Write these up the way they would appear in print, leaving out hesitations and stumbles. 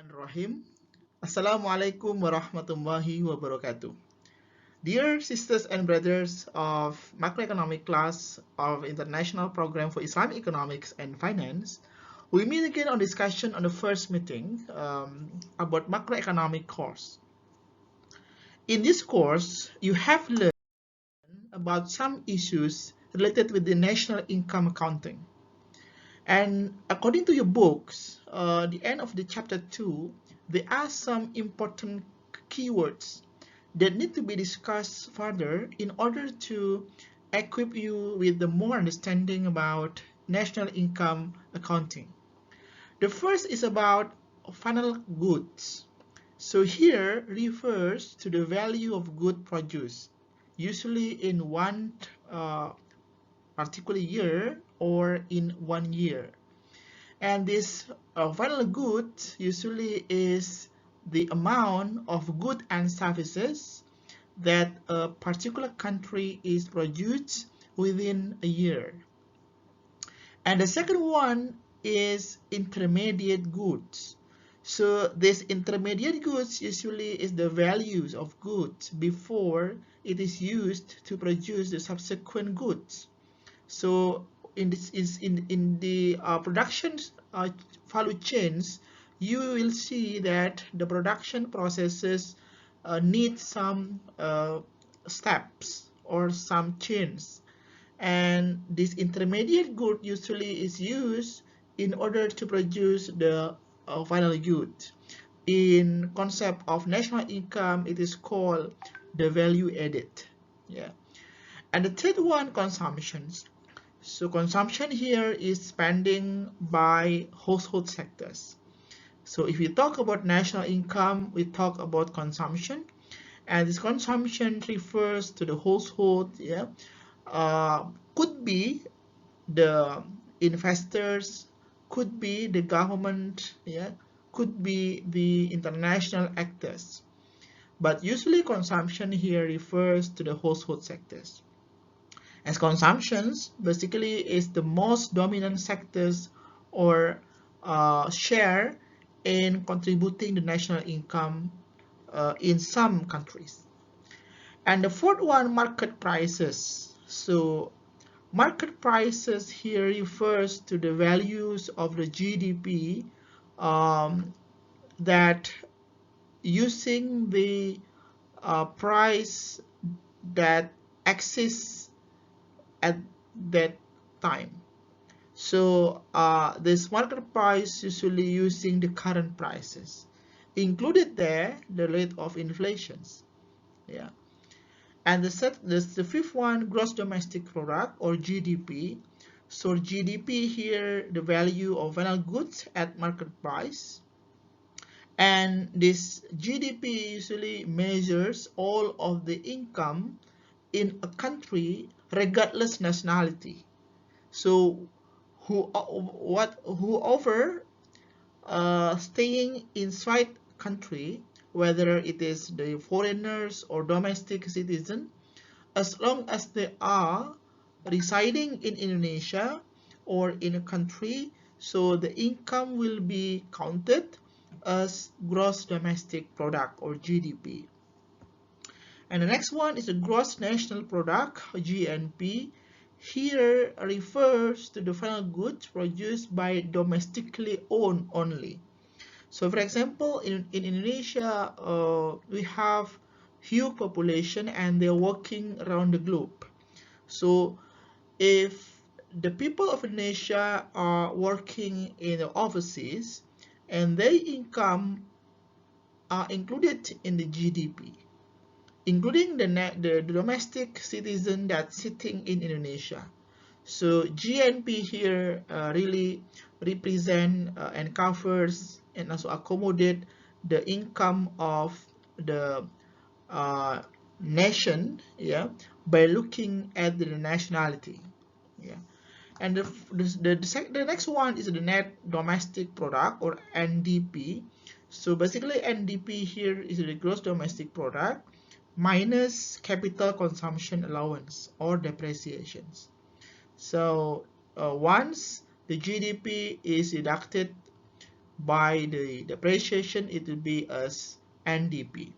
Bismillahirrahmanirrahim. Assalamualaikum warahmatullahi wabarakatuh. Dear sisters and brothers of macroeconomic class of International Program for Islamic Economics and Finance, we meet again on discussion on the first meeting about macroeconomic course. In this course, you have learned about some issues related with the national income accounting. And according to your books, the end of the chapter 2, there are some important keywords that need to be discussed further in order to equip you with the more understanding about national income accounting. The first is about final goods. So here refers to the value of good produce, usually in one particular year or in 1 year. And this final good usually is the amount of goods and services that a particular country is produced within a year. And the second one is intermediate goods. So this intermediate goods usually is the values of goods before it is used to produce the subsequent goods. So in the production value chains, you will see that the production processes need some steps or some chains, and this intermediate good usually is used in order to produce the final good. In concept of national income, it is called the value added. Yeah. And the third one, consumptions. So consumption here is spending by household sectors. So if we talk about national income, we talk about consumption, and this consumption refers to the household. Yeah, could be the investors, could be the government. Yeah, could be the international actors. But usually consumption here refers to the household sectors. As consumptions basically is the most dominant sectors or share in contributing the national income in some countries. And the fourth one, market prices. So market prices here refers to the values of the GDP that using the price that exists at that time. So this market price usually using the current prices, included there the rate of inflations. Yeah. And the fifth one, gross domestic product or GDP. So GDP here, the value of final goods at market price. And this GDP usually measures all of the income in a country regardless nationality. So whoever staying inside country, whether it is the foreigners or domestic citizen, as long as they are residing in Indonesia or in a country, so the income will be counted as gross domestic product or GDP. And the next one is the gross national product, GNP. Here refers to the final goods produced by domestically owned only. So for example, in Indonesia, we have huge population and they're working around the globe. So if the people of Indonesia are working in the overseas and their income are included in the GDP, including the domestic citizen that's sitting in Indonesia. So GNP here really represent and covers and also accommodate the income of the nation, yeah, by looking at the nationality. Yeah. And the next one is the net domestic product or NDP. So basically NDP here is the gross domestic product minus capital consumption allowance or depreciations. So once the GDP is deducted by the depreciation, it will be as NDP.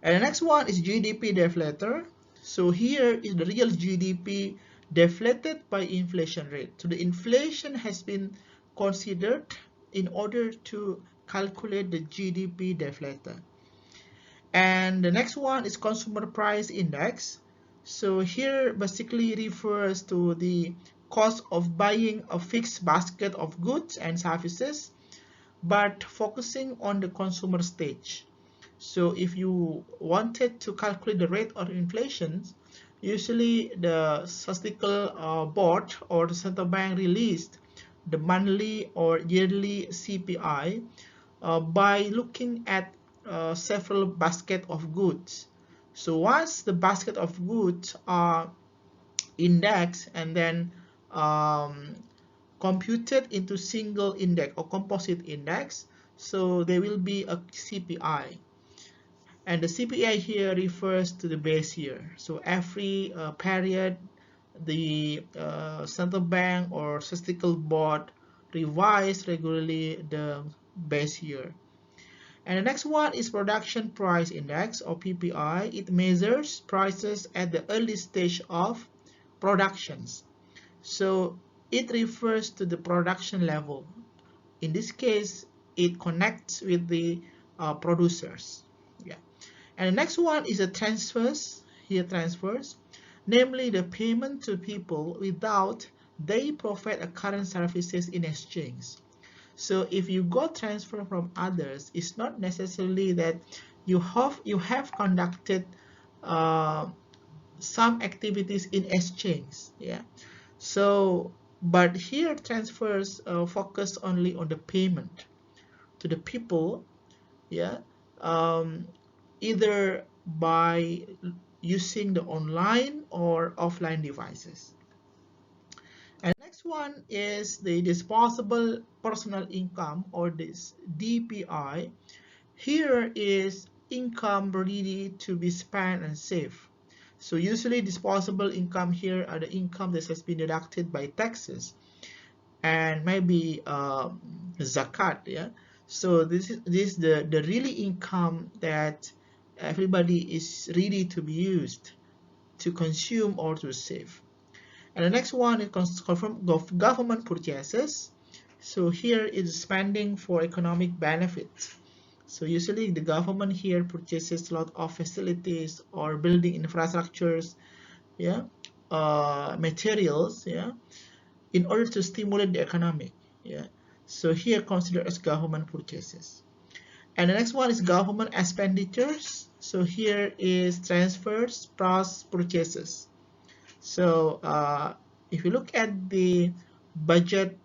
And the next one is GDP deflator. So here is the real GDP deflated by inflation rate. So the inflation has been considered in order to calculate the GDP deflator. And the next one is consumer price index. So here basically refers to the cost of buying a fixed basket of goods and services, but focusing on the consumer stage. So if you wanted to calculate the rate of inflation, usually the statistical board or the central bank released the monthly or yearly CPI by looking at several basket of goods. So once the basket of goods are indexed and then computed into single index or composite index, so there will be a CPI. And the CPI here refers to the base year. So every period, the central bank or statistical board revise regularly the base year. And the next one is production price index or PPI. It measures prices at the early stage of productions. So it refers to the production level. In this case, it connects with the producers. Yeah. And the next one is the transfers. Here transfers, namely the payment to people without they provide a current services in exchange. So if you got transfer from others, it's not necessarily that you have conducted some activities in exchange. Yeah. So, but here transfers focus only on the payment to the people. Yeah. Either by using the online or offline devices. And next one is the disposable personal income, or this DPI. Here is income ready to be spent and saved. So usually disposable income here are the income that has been deducted by taxes and maybe zakat. Yeah. So this is the really income that everybody is ready to be used to consume or to save. And the next one is government purchases. So here is spending for economic benefits. So usually the government here purchases a lot of facilities or building infrastructures, yeah, materials, yeah, in order to stimulate the economy, yeah. So here considered as government purchases. And the next one is government expenditures. So here is transfers plus purchases. So if you look at the budget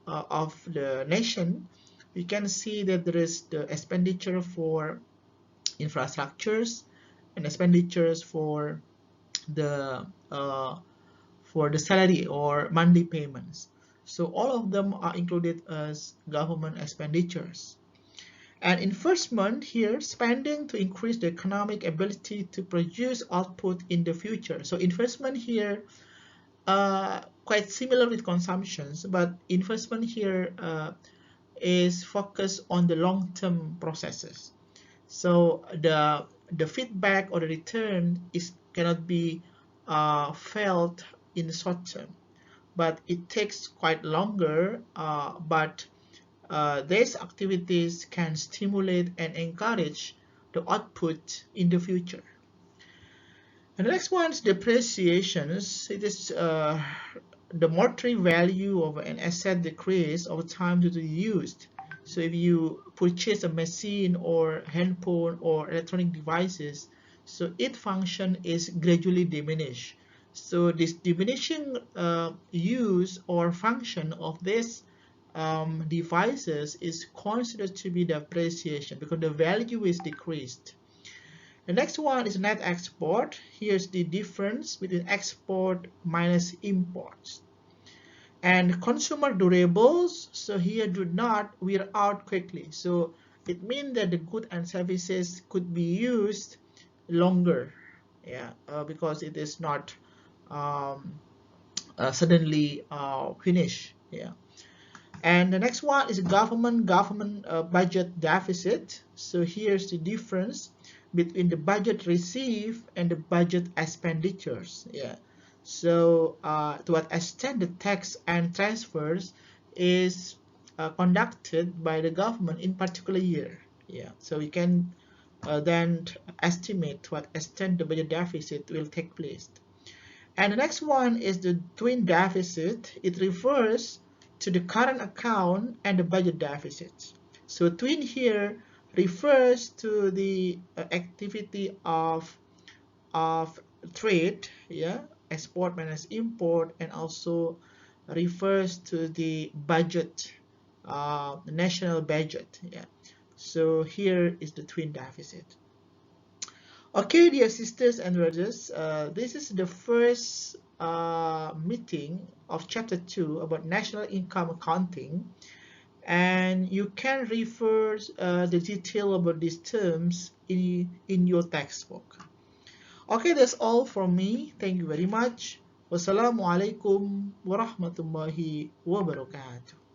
of the nation, you can see that there is the expenditure for infrastructures and expenditures for the salary or monthly payments. So all of them are included as government expenditures. And investment here, spending to increase the economic ability to produce output in the future. So investment here quite similar with consumptions, but investment here is focused on the long-term processes. So the feedback or the return cannot be felt in the short term, but it takes quite longer. But these activities can stimulate and encourage the output in the future. And the next one is depreciations. It is the monetary value of an asset decrease over time due to use. So if you purchase a machine or handphone or electronic devices, so its function is gradually diminished. So this diminishing use or function of these devices is considered to be depreciation because the value is decreased. The next one is net export. Here's the difference between export minus imports. And consumer durables, so here do not wear out quickly. So it means that the goods and services could be used longer, yeah, because it is not suddenly finished, yeah. And the next one is government budget deficit. So here's the difference between the budget received and the budget expenditures. Yeah. So to what extent the tax and transfers is conducted by the government in particular year. Yeah. So we can then estimate to what extent the budget deficit will take place. And the next one is the twin deficit. It refers to the current account and the budget deficit. So twin here refers to the activity of trade, yeah, export minus import, and also refers to the budget, the national budget, yeah. So here is the twin deficit. Okay, dear sisters and brothers, this is the first meeting of chapter 2 about national income accounting, and you can refer the detail about these terms in your textbook. Okay, that's all from me. Thank you very much. Wassalamualaikum warahmatullahi wabarakatuh.